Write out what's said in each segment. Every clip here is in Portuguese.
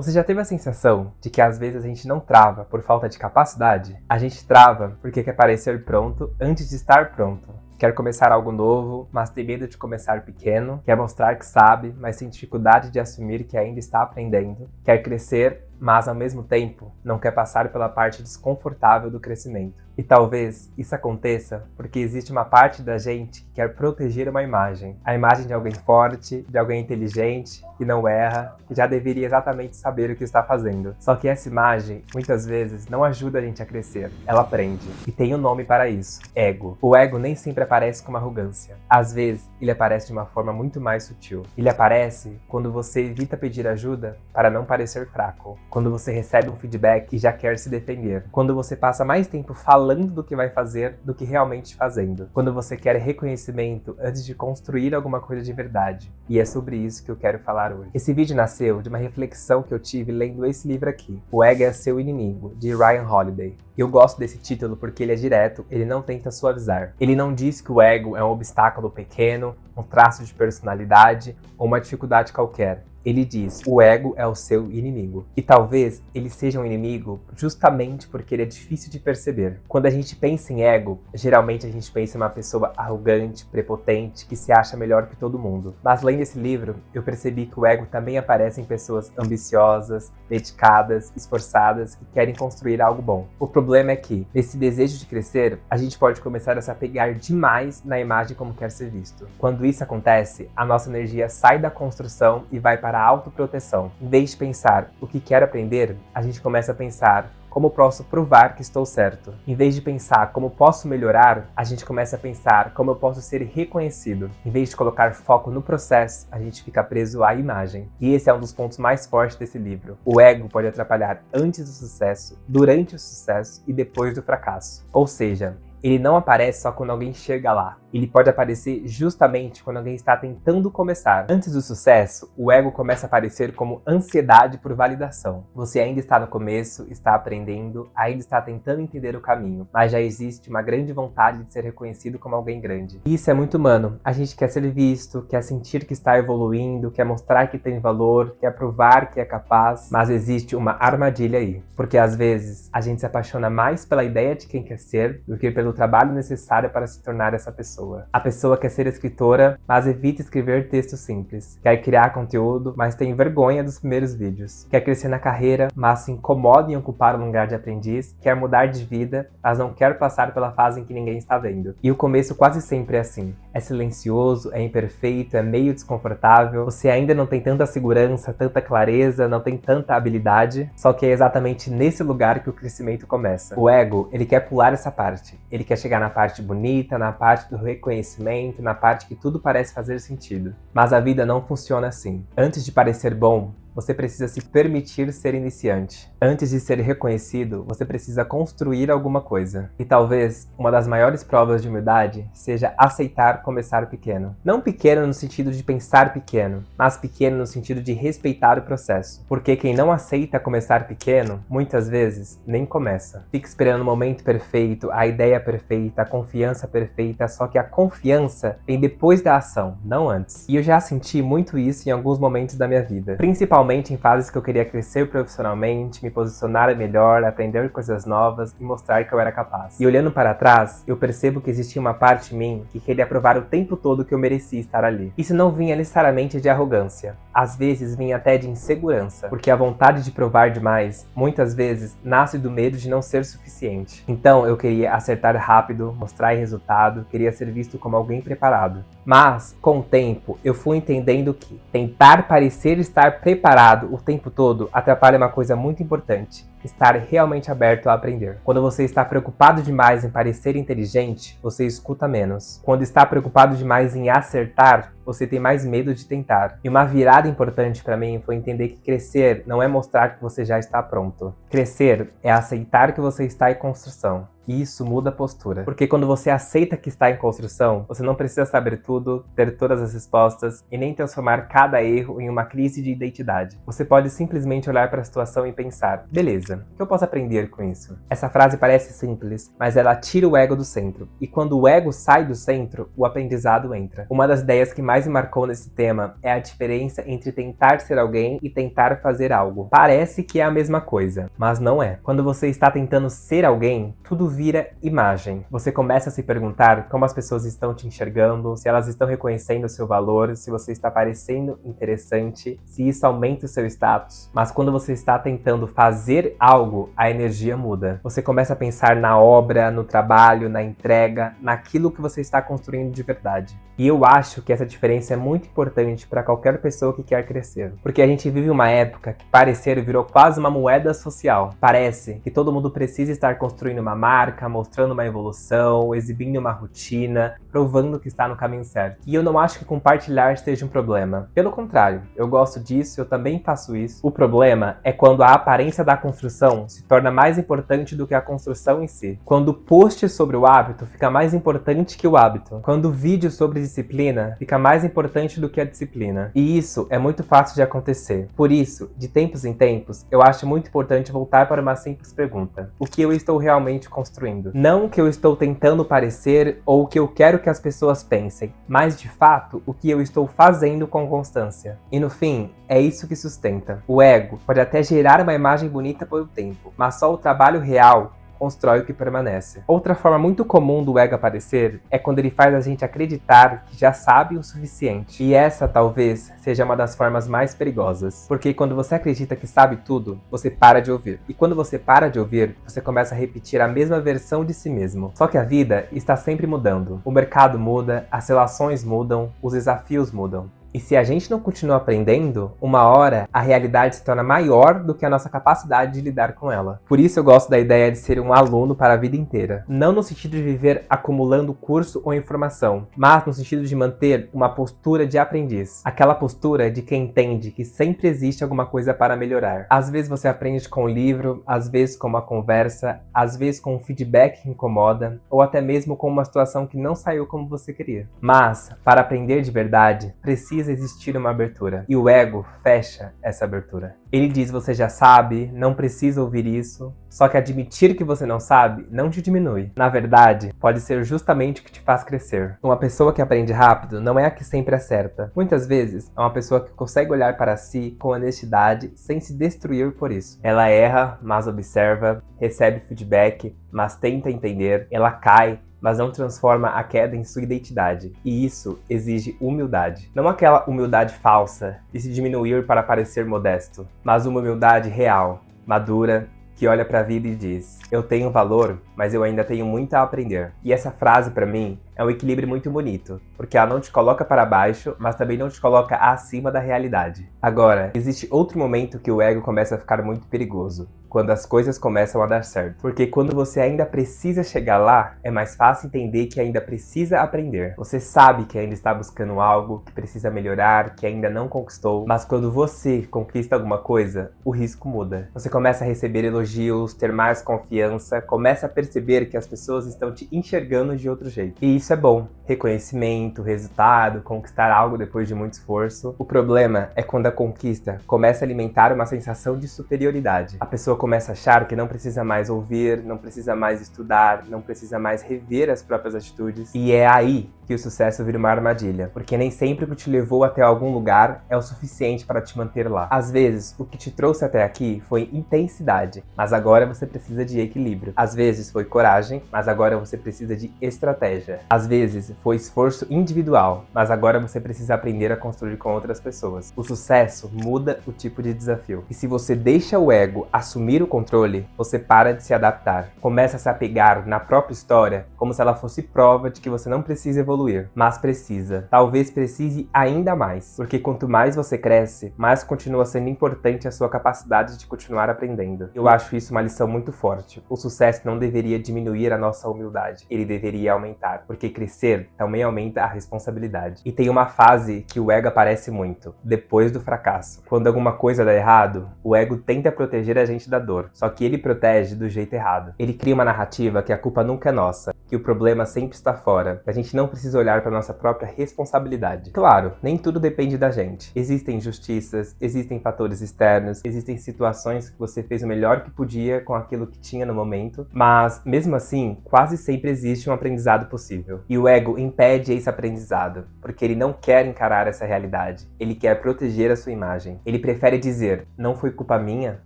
Você já teve a sensação de que às vezes a gente não trava por falta de capacidade? A gente trava porque quer parecer pronto antes de estar pronto. Quer começar algo novo, mas tem medo de começar pequeno. Quer mostrar que sabe, mas tem dificuldade de assumir que ainda está aprendendo. Quer crescer, mas ao mesmo tempo não quer passar pela parte desconfortável do crescimento. E talvez isso aconteça porque existe uma parte da gente que quer proteger uma imagem. A imagem de alguém forte, de alguém inteligente, que não erra, que já deveria exatamente saber o que está fazendo. Só que essa imagem, muitas vezes, não ajuda a gente a crescer. Ela prende. E tem um nome para isso: ego. O ego nem sempre aparece como arrogância. Às vezes, ele aparece de uma forma muito mais sutil. Ele aparece quando você evita pedir ajuda para não parecer fraco. Quando você recebe um feedback e já quer se defender. Quando você passa mais tempo falando do que vai fazer do que realmente fazendo. Quando você quer reconhecimento antes de construir alguma coisa de verdade. E é sobre isso que eu quero falar hoje. Esse vídeo nasceu de uma reflexão que eu tive lendo esse livro aqui, O Ego é Seu Inimigo, de Ryan Holiday. Eu gosto desse título porque ele é direto, ele não tenta suavizar. Ele não diz que o ego é um obstáculo pequeno, um traço de personalidade ou uma dificuldade qualquer. Ele diz: o ego é o seu inimigo. E talvez ele seja um inimigo justamente porque ele é difícil de perceber. Quando a gente pensa em ego, geralmente a gente pensa em uma pessoa arrogante, prepotente, que se acha melhor que todo mundo. Mas lendo esse livro, eu percebi que o ego também aparece em pessoas ambiciosas, dedicadas, esforçadas, que querem construir algo bom. O problema é que, nesse desejo de crescer, a gente pode começar a se apegar demais na imagem como quer ser visto. Quando isso acontece, a nossa energia sai da construção e vai para a autoproteção. Em vez de pensar o que quero aprender, a gente começa a pensar como posso provar que estou certo. Em vez de pensar como posso melhorar, a gente começa a pensar como eu posso ser reconhecido. Em vez de colocar foco no processo, a gente fica preso à imagem. E esse é um dos pontos mais fortes desse livro. O ego pode atrapalhar antes do sucesso, durante o sucesso e depois do fracasso. Ou seja, ele não aparece só quando alguém chega lá. Ele pode aparecer justamente quando alguém está tentando começar. Antes do sucesso, o ego começa a aparecer como ansiedade por validação. Você ainda está no começo, está aprendendo, ainda está tentando entender o caminho, mas já existe uma grande vontade de ser reconhecido como alguém grande. E isso é muito humano. A gente quer ser visto, quer sentir que está evoluindo, quer mostrar que tem valor, quer provar que é capaz, mas existe uma armadilha aí. Porque às vezes a gente se apaixona mais pela ideia de quem quer ser do que pelo trabalho necessário para se tornar essa pessoa. A pessoa quer ser escritora, mas evita escrever textos simples. Quer criar conteúdo, mas tem vergonha dos primeiros vídeos. Quer crescer na carreira, mas se incomoda em ocupar um lugar de aprendiz. Quer mudar de vida, mas não quer passar pela fase em que ninguém está vendo. E o começo quase sempre é assim. É silencioso, é imperfeito, é meio desconfortável. Você ainda não tem tanta segurança, tanta clareza, não tem tanta habilidade. Só que é exatamente nesse lugar que o crescimento começa. O ego, ele quer pular essa parte. Ele quer chegar na parte bonita, na parte do reconhecimento, na parte que tudo parece fazer sentido. Mas a vida não funciona assim. Antes de parecer bom, você precisa se permitir ser iniciante. Antes de ser reconhecido, você precisa construir alguma coisa. E talvez uma das maiores provas de humildade seja aceitar começar pequeno. Não pequeno no sentido de pensar pequeno, mas pequeno no sentido de respeitar o processo. Porque quem não aceita começar pequeno, muitas vezes nem começa. Fica esperando o momento perfeito, a ideia perfeita, a confiança perfeita, só que a confiança vem depois da ação, não antes. E eu já senti muito isso em alguns momentos da minha vida. Principalmente em fases que eu queria crescer profissionalmente, me posicionar melhor, aprender coisas novas e mostrar que eu era capaz. E olhando para trás, eu percebo que existia uma parte em mim que queria provar o tempo todo que eu merecia estar ali. Isso não vinha necessariamente de arrogância. Às vezes vinha até de insegurança, porque a vontade de provar demais, muitas vezes, nasce do medo de não ser suficiente. Então eu queria acertar rápido, mostrar resultado, queria ser visto como alguém preparado. Mas, com o tempo, eu fui entendendo que tentar parecer estar preparado o tempo todo atrapalha uma coisa muito importante: estar realmente aberto a aprender. Quando você está preocupado demais em parecer inteligente, você escuta menos. Quando está preocupado demais em acertar, você tem mais medo de tentar. E uma virada importante para mim foi entender que crescer não é mostrar que você já está pronto. Crescer é aceitar que você está em construção. E isso muda a postura. Porque quando você aceita que está em construção, você não precisa saber tudo, ter todas as respostas e nem transformar cada erro em uma crise de identidade. Você pode simplesmente olhar para a situação e pensar: beleza, o que eu posso aprender com isso? Essa frase parece simples, mas ela tira o ego do centro. E quando o ego sai do centro, o aprendizado entra. Uma das ideias que mais me marcou nesse tema é a diferença entre tentar ser alguém e tentar fazer algo. Parece que é a mesma coisa, mas não é. Quando você está tentando ser alguém, tudo vira imagem. Você começa a se perguntar como as pessoas estão te enxergando, se elas estão reconhecendo o seu valor, se você está parecendo interessante, se isso aumenta o seu status. Mas quando você está tentando fazer algo, a energia muda. Você começa a pensar na obra, no trabalho, na entrega, naquilo que você está construindo de verdade. E eu acho que essa diferença é muito importante para qualquer pessoa que quer crescer. Porque a gente vive uma época que parecer virou quase uma moeda social. Parece que todo mundo precisa estar construindo uma marca, mostrando uma evolução, exibindo uma rotina, provando que está no caminho certo. E eu não acho que compartilhar esteja um problema. Pelo contrário, eu gosto disso, eu também faço isso. O problema é quando a aparência da construção se torna mais importante do que a construção em si. Quando o post sobre o hábito fica mais importante que o hábito. Quando o vídeo sobre disciplina fica mais importante do que a disciplina. E isso é muito fácil de acontecer. Por isso, de tempos em tempos, eu acho muito importante voltar para uma simples pergunta: o que eu estou realmente construindo? Não o que eu estou tentando parecer ou o que eu quero que as pessoas pensem, mas de fato o que eu estou fazendo com constância. E no fim, é isso que sustenta. O ego pode até gerar uma imagem bonita por um tempo, mas só o trabalho real constrói o que permanece. Outra forma muito comum do ego aparecer é quando ele faz a gente acreditar que já sabe o suficiente. E essa talvez seja uma das formas mais perigosas. Porque quando você acredita que sabe tudo, você para de ouvir. E quando você para de ouvir, você começa a repetir a mesma versão de si mesmo. Só que a vida está sempre mudando. O mercado muda, as relações mudam, os desafios mudam. E se a gente não continua aprendendo, uma hora a realidade se torna maior do que a nossa capacidade de lidar com ela. Por isso eu gosto da ideia de ser um aluno para a vida inteira. Não no sentido de viver acumulando curso ou informação, mas no sentido de manter uma postura de aprendiz. Aquela postura de quem entende que sempre existe alguma coisa para melhorar. Às vezes você aprende com um livro, às vezes com uma conversa, às vezes com um feedback que incomoda, ou até mesmo com uma situação que não saiu como você queria. Mas, para aprender de verdade, precisa existir uma abertura. E o ego fecha essa abertura. Ele diz: você já sabe, não precisa ouvir isso. Só que admitir que você não sabe não te diminui. Na verdade, pode ser justamente o que te faz crescer. Uma pessoa que aprende rápido não é a que sempre acerta. Muitas vezes é uma pessoa que consegue olhar para si com honestidade sem se destruir por isso. Ela erra, mas observa, recebe feedback, mas tenta entender. Ela cai, mas não transforma a queda em sua identidade. E isso exige humildade. Não aquela humildade falsa de se diminuir para parecer modesto, mas uma humildade real, madura, que olha para a vida e diz: eu tenho valor, mas eu ainda tenho muito a aprender. E essa frase, para mim, é um equilíbrio muito bonito, porque ela não te coloca para baixo, mas também não te coloca acima da realidade. Agora, existe outro momento que o ego começa a ficar muito perigoso, quando as coisas começam a dar certo. Porque quando você ainda precisa chegar lá, é mais fácil entender que ainda precisa aprender. Você sabe que ainda está buscando algo, que precisa melhorar, que ainda não conquistou, mas quando você conquista alguma coisa, o risco muda. Você começa a receber elogios, ter mais confiança, começa a perceber que as pessoas estão te enxergando de outro jeito. E isso é bom. Reconhecimento, resultado, conquistar algo depois de muito esforço. O problema é quando a conquista começa a alimentar uma sensação de superioridade. A pessoa começa a achar que não precisa mais ouvir, não precisa mais estudar, não precisa mais rever as próprias atitudes. E é aí que o sucesso vira uma armadilha, porque nem sempre o que te levou até algum lugar é o suficiente para te manter lá. Às vezes, o que te trouxe até aqui foi intensidade, mas agora você precisa de equilíbrio. Às vezes foi coragem, mas agora você precisa de estratégia. Às vezes foi esforço individual, mas agora você precisa aprender a construir com outras pessoas. O sucesso muda o tipo de desafio. E se você deixa o ego assumir o controle, você para de se adaptar. Começa a se apegar na própria história como se ela fosse prova de que você não precisa evoluir. Mas precisa. Talvez precise ainda mais. Porque quanto mais você cresce, mais continua sendo importante a sua capacidade de continuar aprendendo. Eu acho isso uma lição muito forte. O sucesso não deveria diminuir a nossa humildade. Ele deveria aumentar. Porque porque crescer também aumenta a responsabilidade. E tem uma fase que o ego aparece muito, depois do fracasso. Quando alguma coisa dá errado, o ego tenta proteger a gente da dor, só que ele protege do jeito errado. Ele cria uma narrativa que a culpa nunca é nossa, que o problema sempre está fora, que a gente não precisa olhar para nossa própria responsabilidade. Claro, nem tudo depende da gente. Existem injustiças, existem fatores externos, existem situações que você fez o melhor que podia com aquilo que tinha no momento, mas mesmo assim, quase sempre existe um aprendizado possível. E o ego impede esse aprendizado, porque ele não quer encarar essa realidade, ele quer proteger a sua imagem. Ele prefere dizer, não foi culpa minha,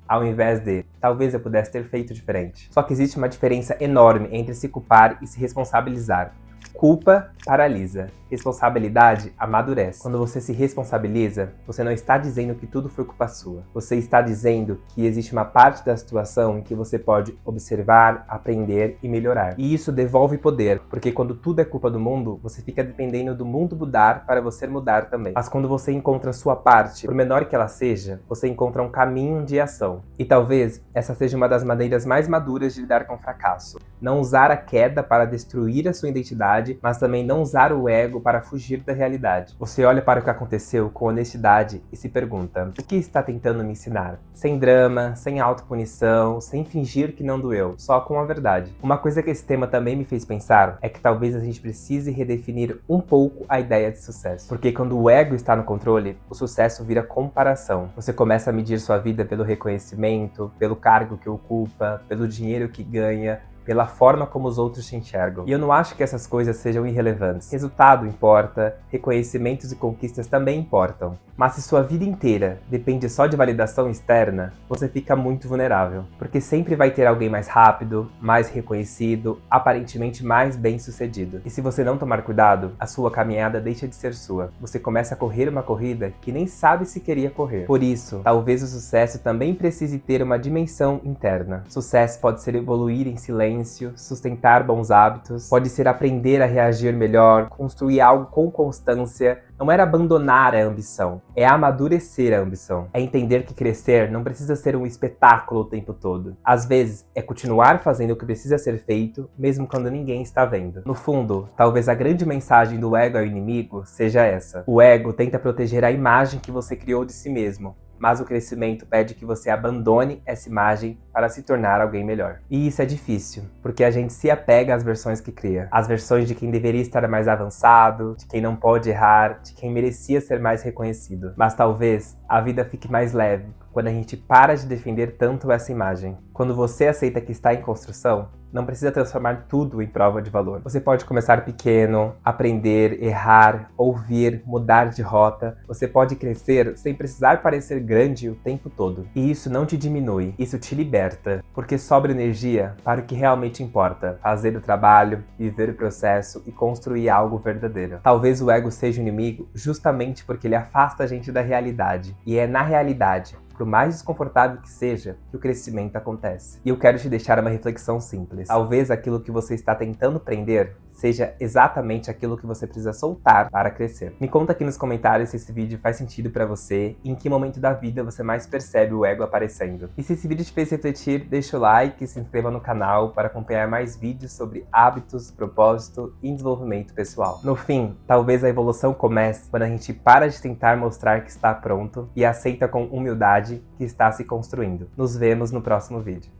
ao invés de, talvez eu pudesse ter feito diferente. Só que existe uma diferença enorme entre se culpar e se responsabilizar. Culpa paralisa. Responsabilidade amadurece. Quando você se responsabiliza, você não está dizendo que tudo foi culpa sua. Você está dizendo que existe uma parte da situação em que você pode observar, aprender e melhorar. E isso devolve poder, porque quando tudo é culpa do mundo, você fica dependendo do mundo mudar para você mudar também. Mas quando você encontra a sua parte, por menor que ela seja, você encontra um caminho de ação. E talvez essa seja uma das maneiras mais maduras de lidar com o fracasso. Não usar a queda para destruir a sua identidade, mas também não usar o ego para fugir da realidade. Você olha para o que aconteceu com honestidade e se pergunta, o que está tentando me ensinar? Sem drama, sem autopunição, sem fingir que não doeu, só com a verdade. Uma coisa que esse tema também me fez pensar é que talvez a gente precise redefinir um pouco a ideia de sucesso. Porque quando o ego está no controle, o sucesso vira comparação. Você começa a medir sua vida pelo reconhecimento, pelo cargo que ocupa, pelo dinheiro que ganha, pela forma como os outros te enxergam. E eu não acho que essas coisas sejam irrelevantes. Resultado importa, reconhecimentos e conquistas também importam. Mas se sua vida inteira depende só de validação externa, você fica muito vulnerável. Porque sempre vai ter alguém mais rápido, mais reconhecido, aparentemente mais bem-sucedido. E se você não tomar cuidado, a sua caminhada deixa de ser sua. Você começa a correr uma corrida que nem sabe se queria correr. Por isso, talvez o sucesso também precise ter uma dimensão interna. Sucesso pode ser evoluir em silêncio, sustentar bons hábitos, pode ser aprender a reagir melhor, construir algo com constância. Não era abandonar a ambição, é amadurecer a ambição. É entender que crescer não precisa ser um espetáculo o tempo todo. Às vezes, é continuar fazendo o que precisa ser feito, mesmo quando ninguém está vendo. No fundo, talvez a grande mensagem do ego ao inimigo seja essa. O ego tenta proteger a imagem que você criou de si mesmo, mas o crescimento pede que você abandone essa imagem para se tornar alguém melhor. E isso é difícil, porque a gente se apega às versões que cria. As versões de quem deveria estar mais avançado, de quem não pode errar, de quem merecia ser mais reconhecido. Mas talvez a vida fique mais leve quando a gente para de defender tanto essa imagem. Quando você aceita que está em construção, não precisa transformar tudo em prova de valor. Você pode começar pequeno, aprender, errar, ouvir, mudar de rota. Você pode crescer sem precisar parecer grande o tempo todo. E isso não te diminui, isso te liberta, porque sobra energia para o que realmente importa. Fazer o trabalho, viver o processo e construir algo verdadeiro. Talvez o ego seja o inimigo justamente porque ele afasta a gente da realidade. E é na realidade, por mais desconfortável que seja, que o crescimento acontece. E eu quero te deixar uma reflexão simples. Talvez aquilo que você está tentando prender seja exatamente aquilo que você precisa soltar para crescer. Me conta aqui nos comentários se esse vídeo faz sentido para você e em que momento da vida você mais percebe o ego aparecendo. E se esse vídeo te fez refletir, deixa o like e se inscreva no canal para acompanhar mais vídeos sobre hábitos, propósito e desenvolvimento pessoal. No fim, talvez a evolução comece quando a gente para de tentar mostrar que está pronto e aceita com humildade que está se construindo. Nos vemos no próximo vídeo.